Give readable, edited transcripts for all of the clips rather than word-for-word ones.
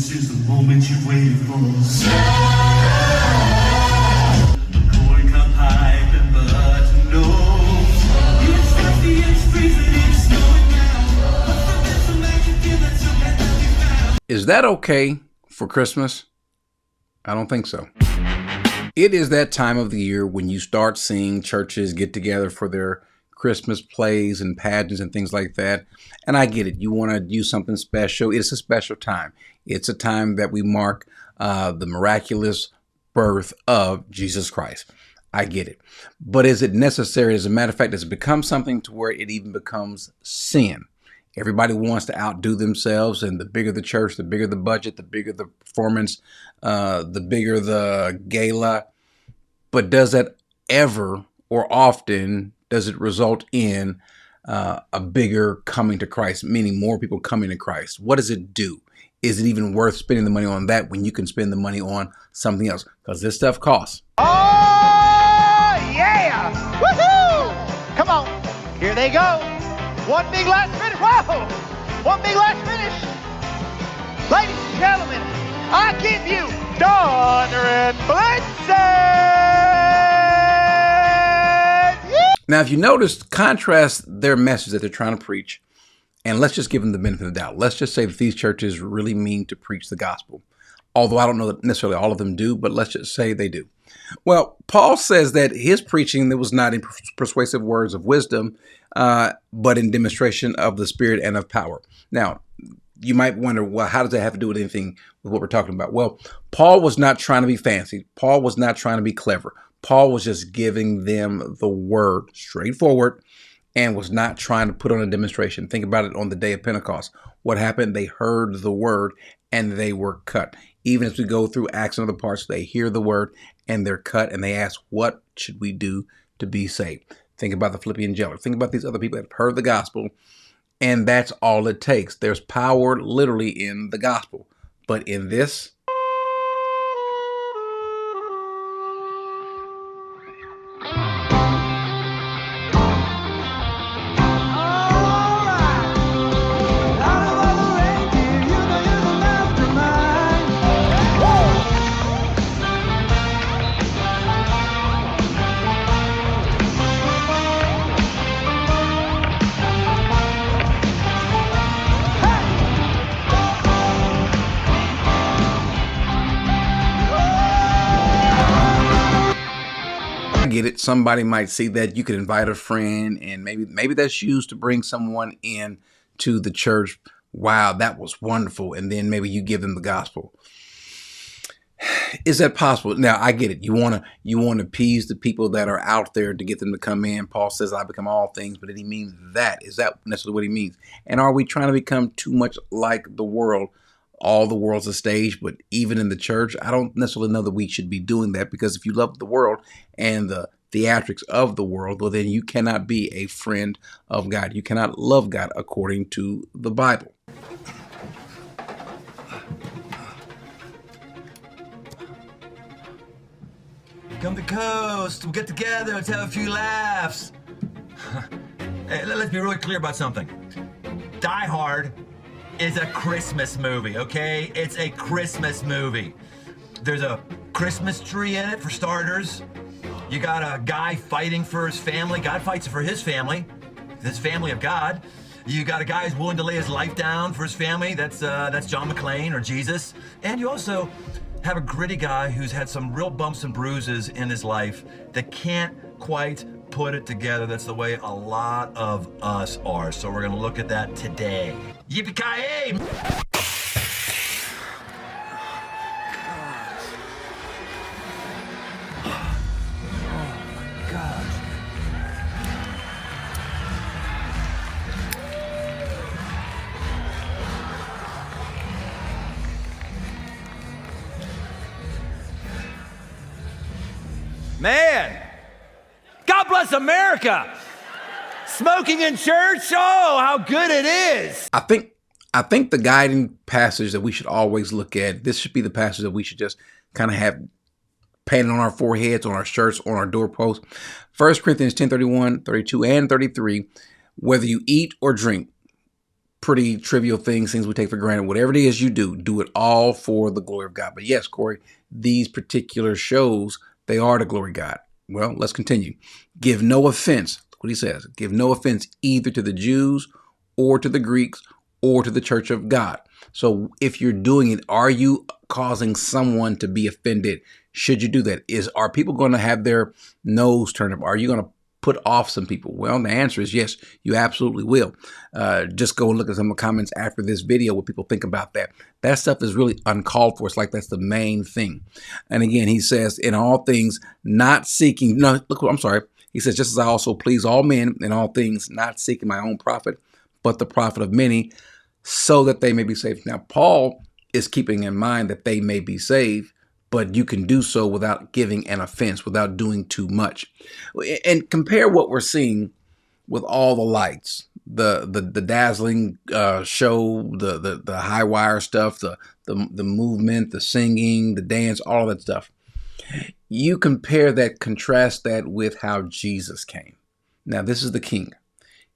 This is the moment you've waited for. Corn cup pipe and button nose. It's dusty, it's freezing, it's snowing now. What's the best of magic feel that's so bad that we found? Is that okay for Christmas? I don't think so. It is that time of the year when you start seeing churches get together for their Christmas plays and pageants and things like that. And I get it. You want to do something special. It's a special time. It's a time that we mark the miraculous birth of Jesus Christ. I get it. But is it necessary? As a matter of fact, does it become something to where it even becomes sin? Everybody wants to outdo themselves, and the bigger the church, the bigger the budget, the bigger the performance, the bigger the gala. But does that ever or often does it result in a bigger coming to Christ, meaning more people coming to Christ? What does it do? Is it even worth spending the money on that when you can spend the money on something else? Because this stuff costs. Oh, yeah! Woohoo! Come on, here they go. One big last finish. Whoa! One big last finish. Ladies and gentlemen, I give you Donner and Blitzen! Now, if you notice, contrast their message that they're trying to preach, and let's just give them the benefit of the doubt. Let's just say that these churches really mean to preach the gospel. Although I don't know that necessarily all of them do, but let's just say they do. Well, Paul says that his preaching, that was not in persuasive words of wisdom, but in demonstration of the Spirit and of power. Now, you might wonder, well, how does that have to do with anything with what we're talking about? Well, Paul was not trying to be fancy. Paul was not trying to be clever. Paul was just giving them the word straightforward and was not trying to put on a demonstration. Think about it on the day of Pentecost. What happened? They heard the word and they were cut. Even as we go through Acts and other parts, they hear the word and they're cut and they ask, what should we do to be saved? Think about the Philippian jailer. Think about these other people that have heard the gospel, and that's all it takes. There's power literally in the gospel. But in this, get it. Somebody might see that you could invite a friend and maybe that's used to bring someone in to the church. Wow, that was wonderful. And then maybe you give them the gospel. Is that possible? Now, I get it. You want to appease the people that are out there to get them to come in. Paul says, I become all things, but he means that. Is that necessarily what he means? And are we trying to become too much like the world? All the world's a stage, but even in the church, I don't necessarily know that we should be doing that, because if you love the world and the theatrics of the world, well, then you cannot be a friend of God. You cannot love God according to the Bible. Come to the coast, we'll get together, let's have a few laughs. Hey, let's be really clear about something. Die Hard is a Christmas movie, okay? It's a Christmas movie. There's a Christmas tree in it, for starters. You got a guy fighting for his family. God fights for his family of God. You got a guy who's willing to lay his life down for his family. That's John McClane or Jesus. And you also have a gritty guy who's had some real bumps and bruises in his life that can't quite put it together. That's the way a lot of us are. So we're gonna look at that today. Yippee-ki-yay! Man, God bless America. Smoking in church, oh, how good it is. I think the guiding passage that we should always look at, this should be the passage that we should just kind of have painted on our foreheads, on our shirts, on our doorposts. 1 Corinthians 10:31, 32, and 33, whether you eat or drink, pretty trivial things we take for granted. Whatever it is you do it all for the glory of God. But yes, Corey, these particular shows, they are the glory of God. Well, let's continue. Give no offense. Look what he says. Give no offense either to the Jews or to the Greeks or to the church of God. So if you're doing it, are you causing someone to be offended? Should you do that? Are people going to have their nose turned up? Are you going to put off some people? Well, the answer is yes, you absolutely will. Just go and look at some of the comments after this video, what people think about that. That stuff is really uncalled for. It's like that's the main thing. And again, he says, in all things, not seeking, no, look, I'm sorry. He says, just as I also please all men in all things, not seeking my own profit, but the profit of many, so that they may be saved. Now, Paul is keeping in mind that they may be saved, but you can do so without giving an offense, without doing too much. And compare what we're seeing with all the lights, the dazzling show, the high wire stuff, the movement, the singing, the dance, all that stuff. You compare that, contrast that with how Jesus came. Now, this is the King.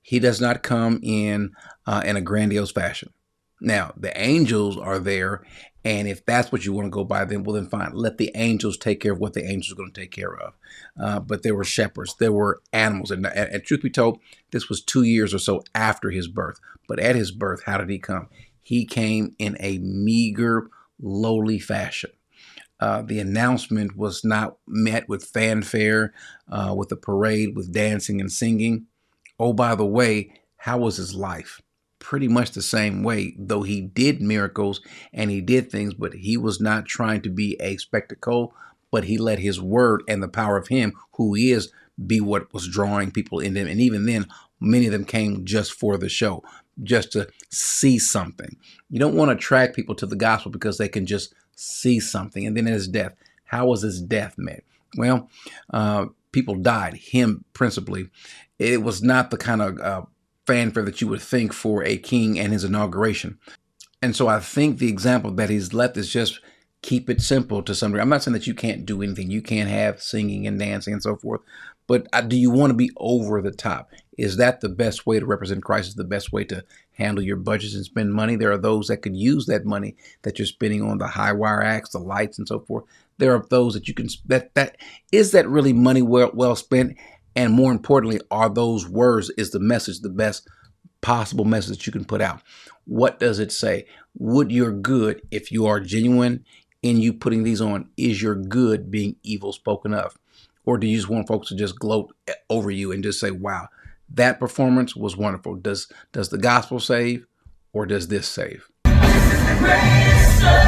He does not come in a grandiose fashion. Now, the angels are there, and if that's what you want to go by, then well, then fine. Let the angels take care of what the angels are going to take care of. But there were shepherds, there were animals, and truth be told, this was 2 years or so after his birth. But at his birth, how did he come? He came in a meager, lowly fashion. The announcement was not met with fanfare, with a parade, with dancing and singing. Oh, by the way, how was his life? Pretty much the same way, though he did miracles and he did things, but he was not trying to be a spectacle, but he let his word and the power of him, who he is, be what was drawing people in them. And even then, many of them came just for the show, just to see something. You don't want to attract people to the gospel because they can just see something. And then his death. How was his death met? Well, people died, him principally. It was not the kind of fanfare that you would think for a king and his inauguration. And so I think the example that he's left is just keep it simple to some degree. I'm not saying that you can't do anything. You can't have singing and dancing and so forth. But do you want to be over the top? Is that the best way to represent Christ? Is the best way to handle your budgets and spend money? There are those that could use that money that you're spending on the high wire acts, the lights and so forth. There are those that you can, is that really money well spent? And more importantly, are those words, is the message the best possible message that you can put out? What does it say? Would your good, if you are genuine in you putting these on, is your good being evil spoken of? Or do you just want folks to just gloat over you and just say, wow, that performance was wonderful? Does the gospel save, or does this save? This is the greatest show.